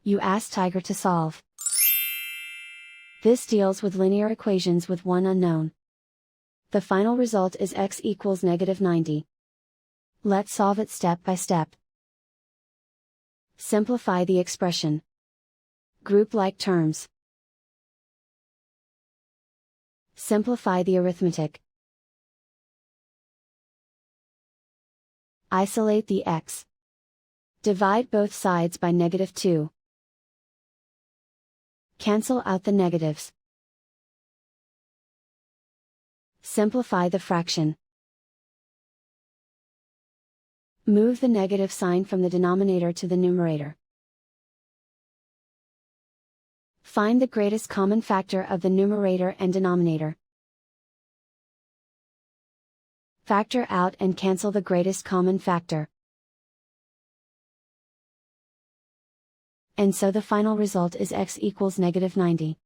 You ask Tiger to solve. This deals with linear equations with one unknown. The final result is x equals -90. Let's solve it step by step. Simplify the expression. Group like terms. Simplify the arithmetic. Isolate the x. Divide both sides by -2. Cancel out the negatives. Simplify the fraction. Move the negative sign from the denominator to the numerator. Find the greatest common factor of the numerator and denominator. Factor out and cancel the greatest common factor. And so the final result is x equals -90.